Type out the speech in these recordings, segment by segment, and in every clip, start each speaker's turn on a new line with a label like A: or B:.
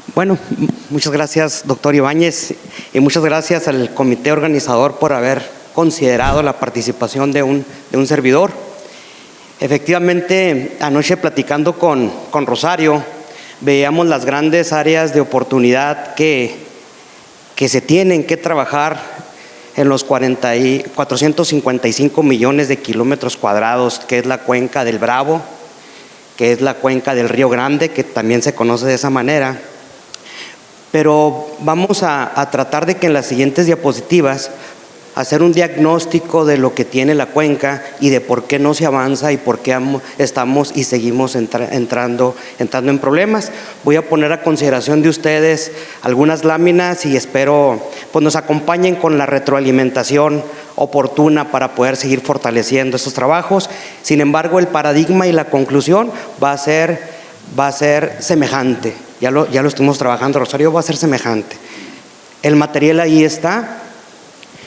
A: Bueno, muchas gracias, doctor Ibáñez, y muchas gracias al comité organizador por haber considerado la participación de un servidor. Efectivamente, anoche platicando con Rosario, veíamos las grandes áreas de oportunidad que se tienen que trabajar en los 455 millones de kilómetros cuadrados, que es la cuenca del Bravo, que es la cuenca del Río Grande, que también se conoce de esa manera. Pero vamos a tratar de que en las siguientes diapositivas hacer un diagnóstico de lo que tiene la cuenca y de por qué no se avanza y por qué estamos y seguimos entrando en problemas. Voy a poner a consideración de ustedes algunas láminas y espero pues nos acompañen con la retroalimentación oportuna para poder seguir fortaleciendo estos trabajos. Sin embargo, el paradigma y la conclusión va a ser semejante. Ya lo estuvimos trabajando, Rosario, va a ser semejante. El material ahí está,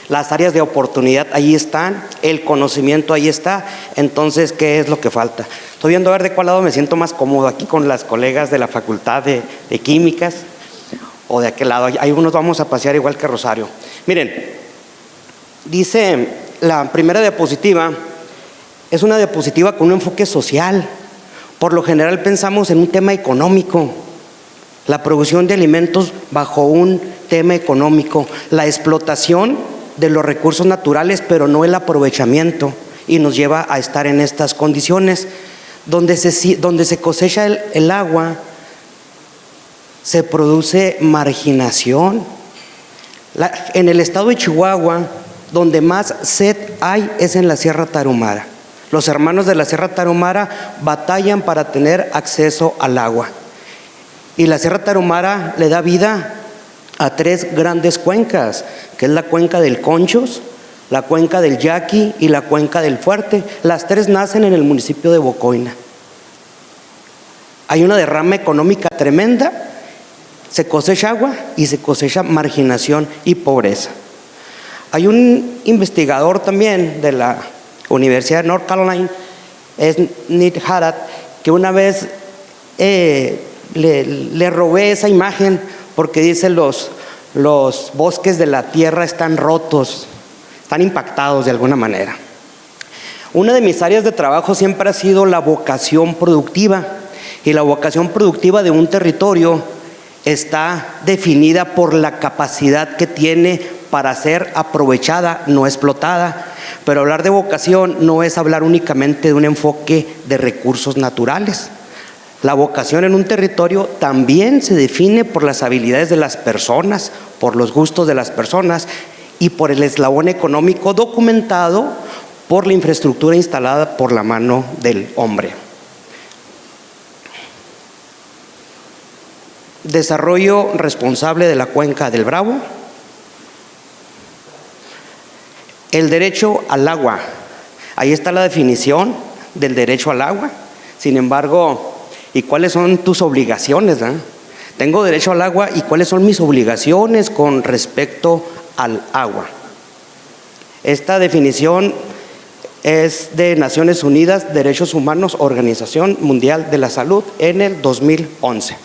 A: las áreas de oportunidad ahí están, el conocimiento ahí está. Entonces, ¿qué es lo que falta? Estoy viendo a ver de cuál lado me siento más cómodo, aquí con las colegas de la Facultad de Químicas o de aquel lado. Ahí unos vamos a pasear igual que Rosario. Miren, dice la primera diapositiva, es una diapositiva con un enfoque social. Por lo general pensamos en un tema económico, la producción de alimentos bajo un tema económico, la explotación de los recursos naturales, pero no el aprovechamiento, y nos lleva a estar en estas condiciones. Donde se cosecha el agua, se produce marginación. En el estado de Chihuahua, donde más sed hay es en la Sierra Tarahumara. Los hermanos de la Sierra Tarahumara batallan para tener acceso al agua. Y la Sierra Tarahumara le da vida a tres grandes cuencas, que es la cuenca del Conchos, la cuenca del Yaqui y la cuenca del Fuerte. Las tres nacen en el municipio de Bocoina. Hay una derrama económica tremenda, se cosecha agua y se cosecha marginación y pobreza. Hay un investigador también de la Universidad de North Carolina, es Nick Harat, que una vez le robé esa imagen porque dice los bosques de la tierra están rotos, están impactados de alguna manera. Una de mis áreas de trabajo siempre ha sido la vocación productiva, y la vocación productiva de un territorio está definida por la capacidad que tiene para ser aprovechada, no explotada. Pero hablar de vocación no es hablar únicamente de un enfoque de recursos naturales. La vocación en un territorio también se define por las habilidades de las personas, por los gustos de las personas y por el eslabón económico documentado por la infraestructura instalada por la mano del hombre. Desarrollo responsable de la cuenca del Bravo. El derecho al agua. Ahí está la definición del derecho al agua. Sin embargo, ¿y cuáles son tus obligaciones? Tengo derecho al agua, ¿y cuáles son mis obligaciones con respecto al agua? Esta definición es de Naciones Unidas, Derechos Humanos, Organización Mundial de la Salud, en el 2011.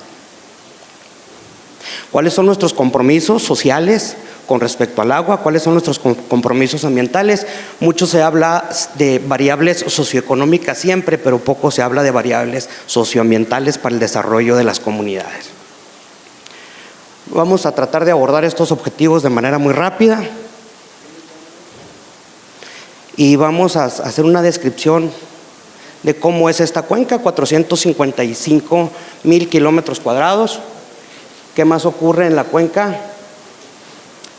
A: ¿Cuáles son nuestros compromisos sociales con respecto al agua? ¿Cuáles son nuestros compromisos ambientales? Mucho se habla de variables socioeconómicas siempre, pero poco se habla de variables socioambientales para el desarrollo de las comunidades. Vamos a tratar de abordar estos objetivos de manera muy rápida y vamos a hacer una descripción de cómo es esta cuenca, 455,000 kilómetros cuadrados. ¿Qué más ocurre en la cuenca?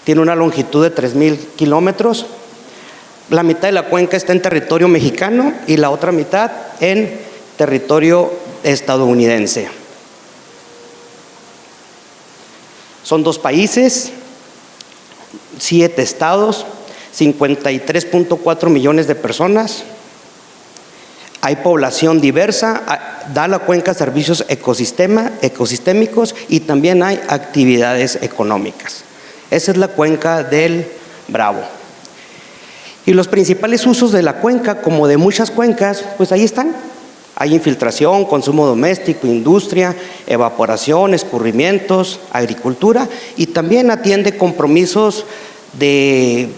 A: Tiene una longitud de 3,000 kilómetros. La mitad de la cuenca está en territorio mexicano y la otra mitad en territorio estadounidense. Son 2 países, 7 estados, 53.4 millones de personas. Hay población diversa, da la cuenca servicios ecosistémicos y también hay actividades económicas. Esa es la cuenca del Bravo. Y los principales usos de la cuenca, como de muchas cuencas, pues ahí están. Hay infiltración, consumo doméstico, industria, evaporación, escurrimientos, agricultura, y también atiende compromisos de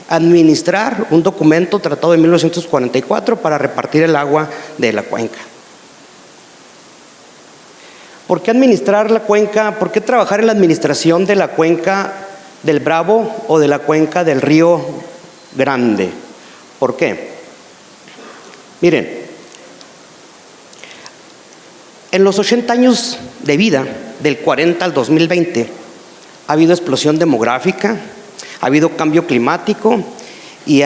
A: administrar un documento tratado en 1944 para repartir el agua de la cuenca. ¿Por qué administrar la cuenca? ¿Por qué trabajar en la administración de la cuenca del Bravo o de la cuenca del Río Grande? ¿Por qué? Miren, en los 80 años de vida, del 40 al 2020, ha habido explosión demográfica, ha habido cambio climático y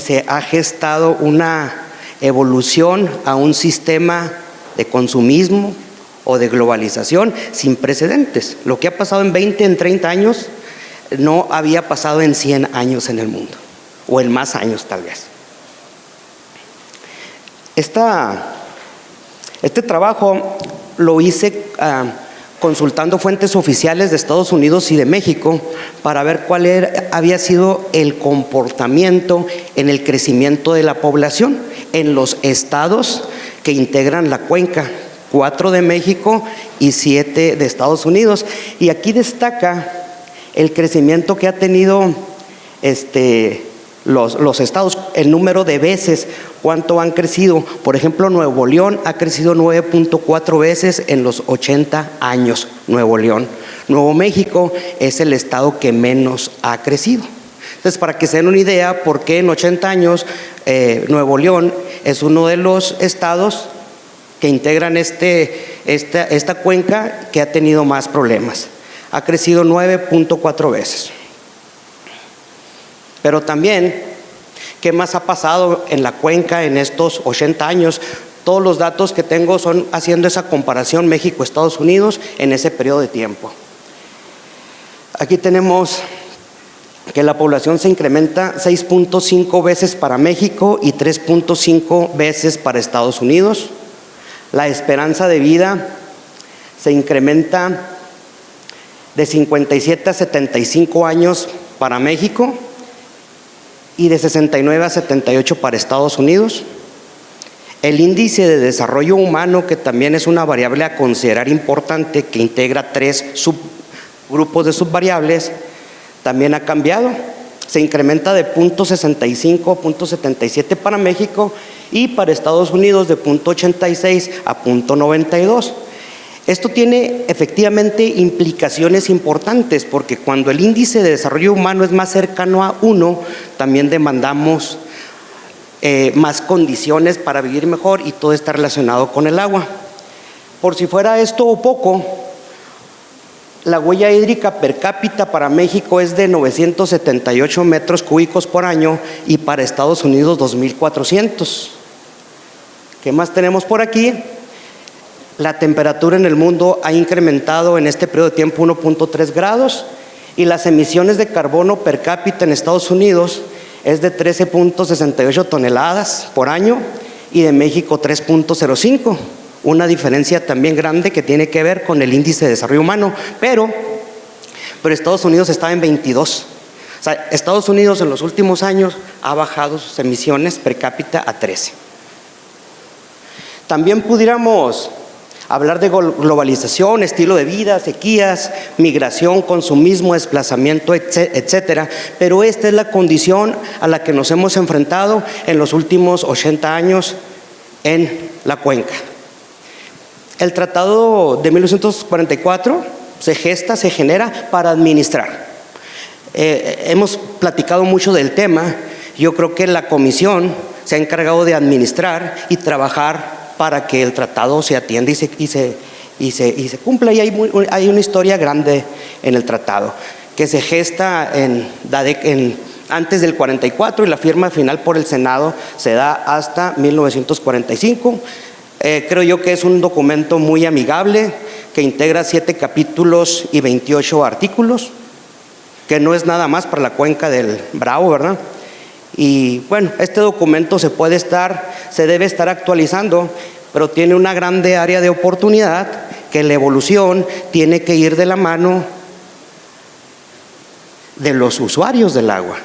A: se ha gestado una evolución a un sistema de consumismo o de globalización sin precedentes. Lo que ha pasado en 20, en 30 años, no había pasado en 100 años en el mundo, o en más años tal vez. Este trabajo lo hice consultando fuentes oficiales de Estados Unidos y de México para ver cuál había sido el comportamiento en el crecimiento de la población en los estados que integran la cuenca, 4 de México y 7 de Estados Unidos. Y aquí destaca el crecimiento que ha tenido los estados, el número de veces, cuánto han crecido. Por ejemplo, Nuevo León ha crecido 9.4 veces en los 80 años, Nuevo León. Nuevo México es el estado que menos ha crecido. Entonces, para que se den una idea, por qué en 80 años Nuevo León es uno de los estados que integran esta cuenca que ha tenido más problemas. Ha crecido 9.4 veces. Pero también, ¿qué más ha pasado en la cuenca en estos 80 años? Todos los datos que tengo son haciendo esa comparación México-Estados Unidos en ese periodo de tiempo. Aquí tenemos que la población se incrementa 6.5 veces para México y 3.5 veces para Estados Unidos. La esperanza de vida se incrementa de 57 a 75 años para México y de 69 a 78 para Estados Unidos. El índice de desarrollo humano, que también es una variable a considerar importante, que integra 3 subgrupos de subvariables, también ha cambiado. Se incrementa de 0.65 a 0.77 para México y para Estados Unidos de 0.86 a 0.92. Esto tiene efectivamente implicaciones importantes, porque cuando el índice de desarrollo humano es más cercano a 1, también demandamos más condiciones para vivir mejor, y todo está relacionado con el agua. Por si fuera esto o poco, la huella hídrica per cápita para México es de 978 metros cúbicos por año y para Estados Unidos 2.400. ¿Qué más tenemos por aquí? La temperatura en el mundo ha incrementado en este periodo de tiempo 1.3 grados y las emisiones de carbono per cápita en Estados Unidos es de 13.68 toneladas por año y de México 3.05. Una diferencia también grande que tiene que ver con el índice de desarrollo humano, pero Estados Unidos está en 22. O sea, Estados Unidos en los últimos años ha bajado sus emisiones per cápita a 13. También pudiéramos hablar de globalización, estilo de vida, sequías, migración, consumismo, desplazamiento, etcétera. Pero esta es la condición a la que nos hemos enfrentado en los últimos 80 años en la cuenca. El Tratado de 1944 se gesta, se genera para administrar. Hemos platicado mucho del tema. Yo creo que la comisión se ha encargado de administrar y trabajar para que el tratado se atienda y se cumpla. Y hay una historia grande en el tratado que se gesta antes del 44, y la firma final por el Senado se da hasta 1945. Creo yo que es un documento muy amigable, que integra 7 capítulos y 28 artículos, que no es nada más para la cuenca del Bravo, ¿verdad? Y bueno, este documento se debe estar actualizando, pero tiene una grande área de oportunidad, que la evolución tiene que ir de la mano de los usuarios del agua.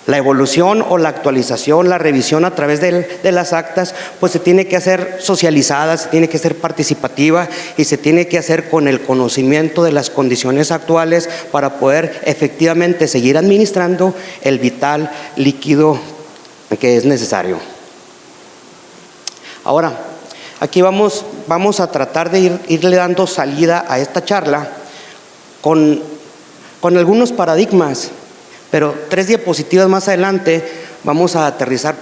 A: La evolución o la actualización, la revisión a través de las actas, pues se tiene que hacer socializada, se tiene que hacer participativa y se tiene que hacer con el conocimiento de las condiciones actuales para poder efectivamente seguir administrando el vital líquido que es necesario. Ahora, aquí vamos a tratar de irle dando salida a esta charla con algunos paradigmas. Pero 3 diapositivas más adelante vamos a aterrizar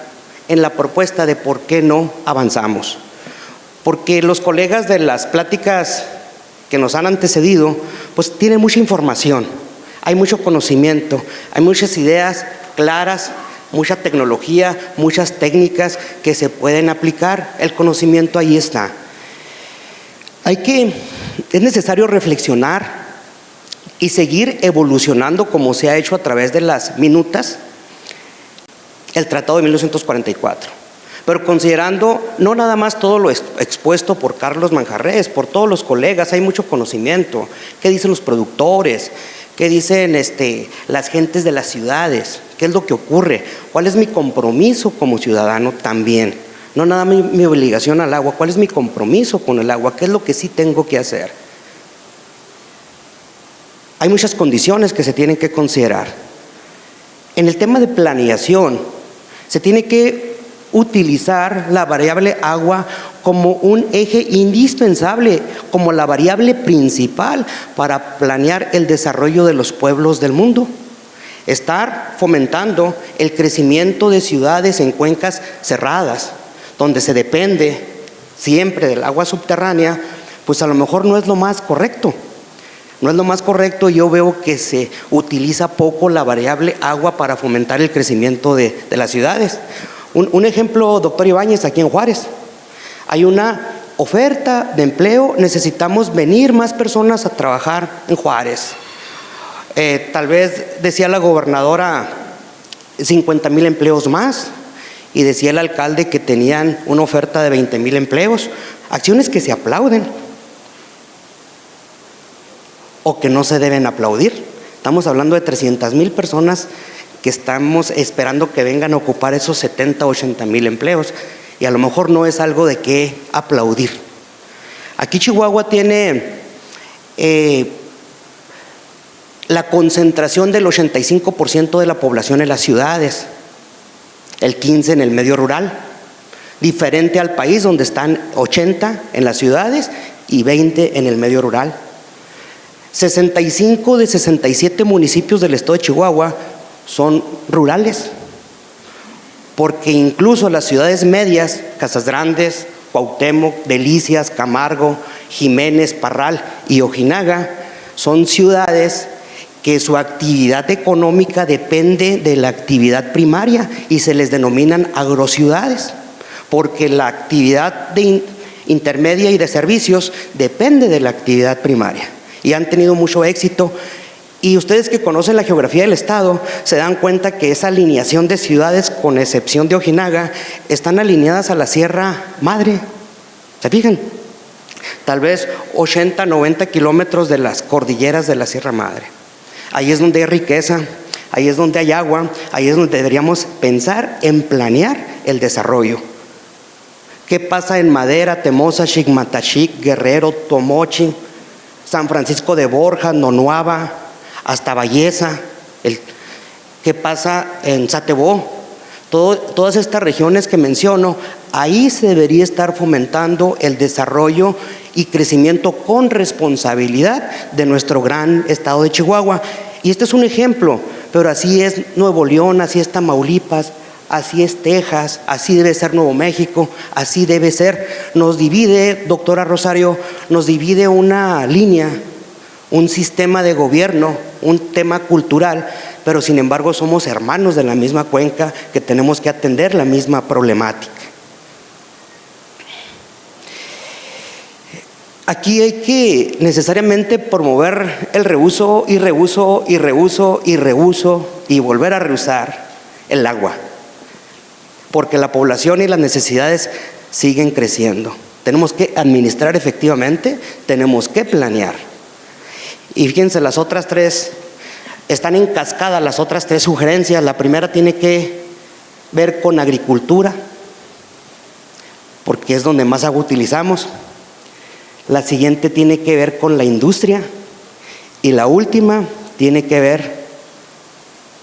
A: en la propuesta de por qué no avanzamos. Porque los colegas de las pláticas que nos han antecedido, pues tienen mucha información, hay mucho conocimiento, hay muchas ideas claras, mucha tecnología, muchas técnicas que se pueden aplicar. El conocimiento ahí está. Es necesario reflexionar y seguir evolucionando como se ha hecho a través de las minutas el Tratado de 1944, pero considerando no nada más todo lo expuesto por Carlos Manjarrés, por todos los colegas. Hay mucho conocimiento. ¿Qué dicen los productores? ¿Qué dicen las gentes de las ciudades? ¿Qué es lo que ocurre? ¿Cuál es mi compromiso como ciudadano también? No nada más mi obligación al agua, ¿cuál es mi compromiso con el agua? ¿Qué es lo que sí tengo que hacer? Hay muchas condiciones que se tienen que considerar. En el tema de planeación, se tiene que utilizar la variable agua como un eje indispensable, como la variable principal para planear el desarrollo de los pueblos del mundo. Estar fomentando el crecimiento de ciudades en cuencas cerradas, donde se depende siempre del agua subterránea, pues a lo mejor no es lo más correcto. No es lo más correcto. Yo veo que se utiliza poco la variable agua para fomentar el crecimiento de las ciudades. Un ejemplo, doctor Ibáñez, aquí en Juárez. Hay una oferta de empleo, necesitamos venir más personas a trabajar en Juárez. Tal vez decía la gobernadora 50,000 empleos más, y decía el alcalde que tenían una oferta de 20,000 empleos. Acciones que se aplauden o que no se deben aplaudir. Estamos hablando de 300,000 personas que estamos esperando que vengan a ocupar esos 70, 80,000 empleos, y a lo mejor no es algo de qué aplaudir. Aquí Chihuahua tiene la concentración del 85% de la población en las ciudades, el 15% en el medio rural, diferente al país donde están 80 en las ciudades y 20 en el medio rural. 65 de 67 municipios del estado de Chihuahua son rurales, porque incluso las ciudades medias, Casas Grandes, Cuauhtémoc, Delicias, Camargo, Jiménez, Parral y Ojinaga, son ciudades que su actividad económica depende de la actividad primaria y se les denominan agrociudades, porque la actividad intermedia y de servicios depende de la actividad primaria, y han tenido mucho éxito. Y ustedes que conocen la geografía del estado se dan cuenta que esa alineación de ciudades, con excepción de Ojinaga, están alineadas a la Sierra Madre. ¿Se fijan? Tal vez 80, 90 kilómetros de las cordilleras de la Sierra Madre. Ahí es donde hay riqueza, ahí es donde hay agua, ahí es donde deberíamos pensar en planear el desarrollo. ¿Qué pasa en Madera, Temoza, Xigmataxic, Guerrero, Tomochi, San Francisco de Borja, Nonuaba, hasta Valleza? ¿Qué pasa en Satebó? Todas estas regiones que menciono, ahí se debería estar fomentando el desarrollo y crecimiento con responsabilidad de nuestro gran estado de Chihuahua. Y este es un ejemplo, pero así es Nuevo León, así es Tamaulipas, así es Texas, así debe ser Nuevo México, así debe ser. Nos divide, doctora Rosario, nos divide una línea, un sistema de gobierno, un tema cultural, pero sin embargo somos hermanos de la misma cuenca que tenemos que atender la misma problemática. Aquí hay que necesariamente promover el reuso y reuso y reuso y reuso y volver a reusar el agua, porque la población y las necesidades siguen creciendo. Tenemos que administrar efectivamente, tenemos que planear. Y fíjense, las otras tres Están en cascada las otras 3 sugerencias. La primera tiene que ver con agricultura, porque es donde más agua utilizamos. La siguiente tiene que ver con la industria. Y la última tiene que ver,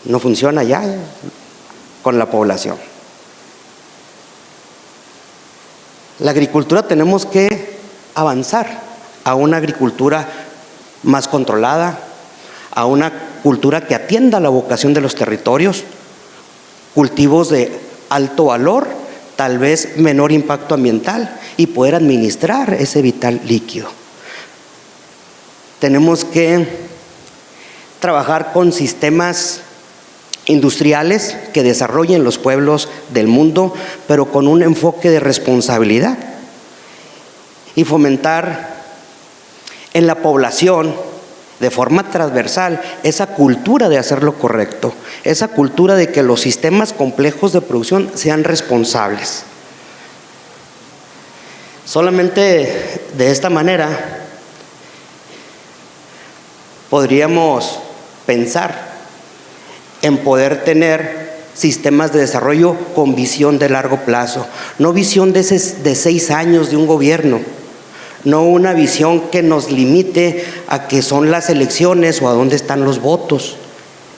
A: no funciona ya, con la población. La agricultura tenemos que avanzar a una agricultura más controlada, a una cultura que atienda la vocación de los territorios, cultivos de alto valor, tal vez menor impacto ambiental, y poder administrar ese vital líquido. Tenemos que trabajar con sistemas industriales que desarrollen los pueblos del mundo, pero con un enfoque de responsabilidad, y fomentar en la población de forma transversal esa cultura de hacer lo correcto, esa cultura de que los sistemas complejos de producción sean responsables. Solamente de esta manera podríamos pensar en poder tener sistemas de desarrollo con visión de largo plazo, no visión de 6 años de un gobierno, no una visión que nos limite a que son las elecciones o a dónde están los votos.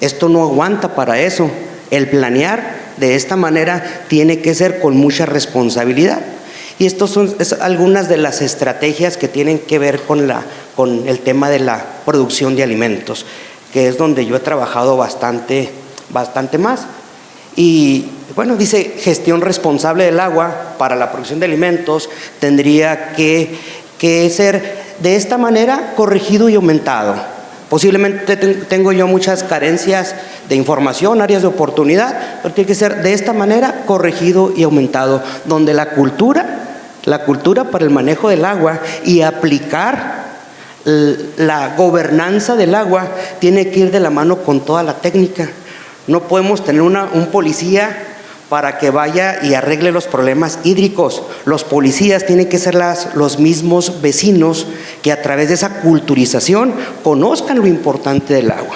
A: Esto no aguanta para eso. El planear de esta manera tiene que ser con mucha responsabilidad. Y estas son algunas de las estrategias que tienen que ver con el tema de la producción de alimentos, que es donde yo he trabajado bastante más. Y bueno, dice gestión responsable del agua para la producción de alimentos tendría que ser de esta manera corregido y aumentado. Posiblemente tengo yo muchas carencias de información, áreas de oportunidad, pero tiene que ser de esta manera corregido y aumentado, donde la cultura para el manejo del agua y aplicar la gobernanza del agua tiene que ir de la mano con toda la técnica. No podemos tener un policía para que vaya y arregle los problemas hídricos. Los policías tienen que ser los mismos vecinos que a través de esa culturización conozcan lo importante del agua.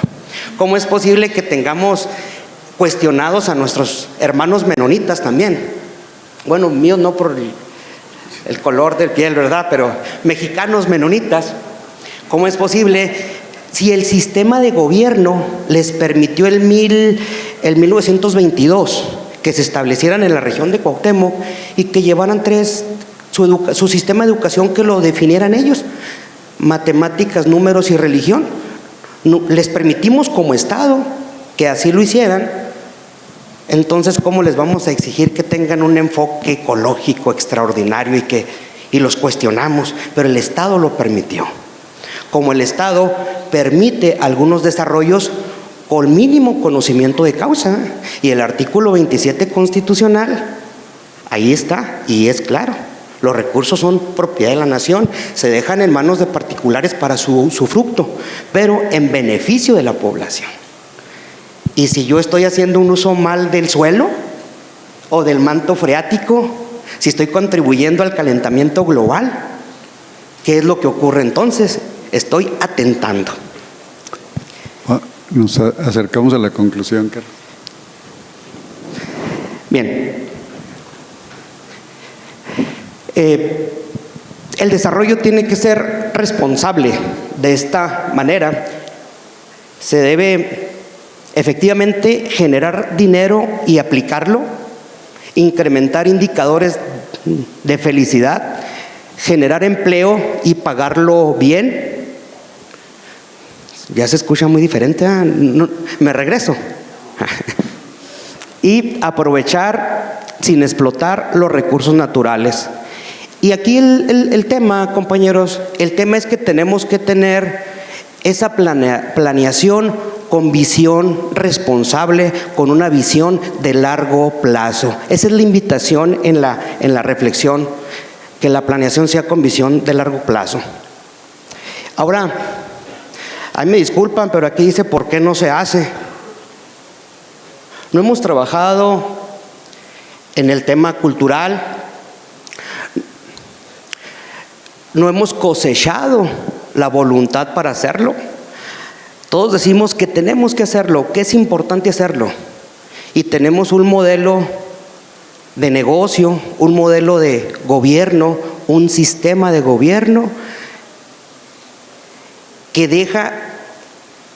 A: ¿Cómo es posible que tengamos cuestionados a nuestros hermanos menonitas también? Bueno, míos no por el color de piel, ¿verdad? Pero mexicanos menonitas. ¿Cómo es posible si el sistema de gobierno les permitió el 1922 que se establecieran en la región de Cuauhtémoc y que llevaran su sistema de educación que lo definieran ellos? Matemáticas, números y religión. Les permitimos como Estado que así lo hicieran. Entonces, ¿cómo les vamos a exigir que tengan un enfoque ecológico extraordinario y los cuestionamos? Pero el Estado lo permitió. Como el Estado permite algunos desarrollos con mínimo conocimiento de causa, y el artículo 27 constitucional, ahí está, y es claro: los recursos son propiedad de la nación, se dejan en manos de particulares para su fruto, pero en beneficio de la población. Y si yo estoy haciendo un uso mal del suelo o del manto freático, si estoy contribuyendo al calentamiento global, ¿qué es lo que ocurre entonces? Estoy atentando.
B: Nos acercamos a la conclusión, Carlos.
A: Bien. El desarrollo tiene que ser responsable. De esta manera se debe efectivamente generar dinero y aplicarlo, incrementar indicadores de felicidad, generar empleo y pagarlo bien. Ya se escucha muy diferente, no, me regreso. Y aprovechar sin explotar los recursos naturales. Y aquí el tema, compañeros, el tema es que tenemos que tener esa planeación con visión responsable, con una visión de largo plazo. Esa es la invitación en la reflexión, que la planeación sea con visión de largo plazo. Ahora, ahí me disculpan, pero aquí dice ¿por qué no se hace? No hemos trabajado en el tema cultural, no hemos cosechado la voluntad para hacerlo. Todos decimos que tenemos que hacerlo, que es importante hacerlo. Y tenemos un modelo de negocio, un modelo de gobierno, un sistema de gobierno que deja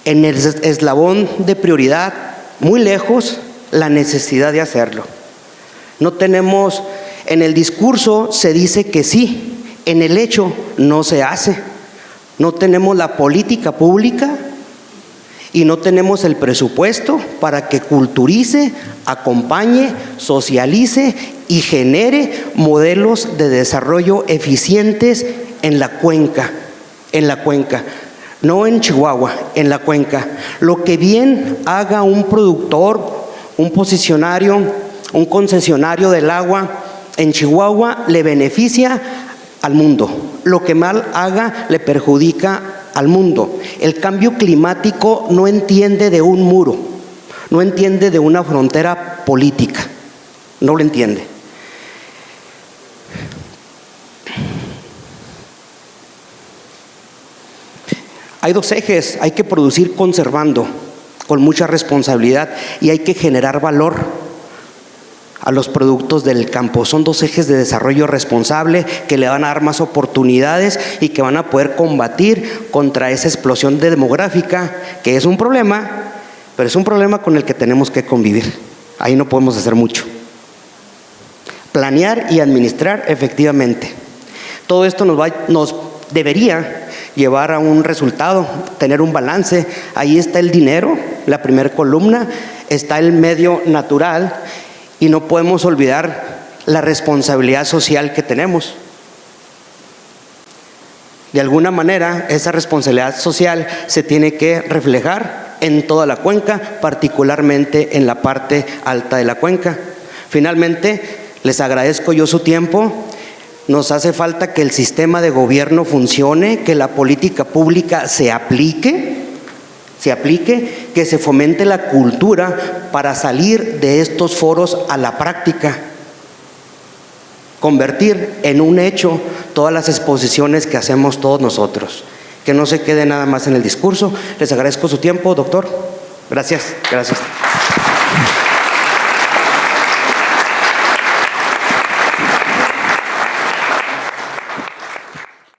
A: en el eslabón de prioridad muy lejos la necesidad de hacerlo. No tenemos, en el discurso se dice que sí, en el hecho no se hace. No tenemos la política pública y no tenemos el presupuesto para que culturice, acompañe, socialice y genere modelos de desarrollo eficientes en la cuenca, no en Chihuahua, en la cuenca. Lo que bien haga un productor, un concesionario del agua en Chihuahua le beneficia al mundo. Lo que mal haga le perjudica al mundo. El cambio climático no entiende de un muro, no entiende de una frontera política, no lo entiende. Hay dos ejes: hay que producir conservando con mucha responsabilidad y hay que generar valor a los productos del campo. Son dos ejes de desarrollo responsable que le van a dar más oportunidades y que van a poder combatir contra esa explosión demográfica, que es un problema, pero es un problema con el que tenemos que convivir. Ahí no podemos hacer mucho. Planear y administrar efectivamente. Todo esto nos debería llevar a un resultado, tener un balance. Ahí está el dinero, la primera columna, está el medio natural, y no podemos olvidar la responsabilidad social que tenemos. De alguna manera, esa responsabilidad social se tiene que reflejar en toda la cuenca, particularmente en la parte alta de la cuenca. Finalmente, les agradezco yo su tiempo. Nos hace falta que el sistema de gobierno funcione, que la política pública se aplique, que se fomente la cultura para salir de estos foros a la práctica, convertir en un hecho todas las exposiciones que hacemos todos nosotros, que no se quede nada más en el discurso. Les agradezco su tiempo, doctor. Gracias.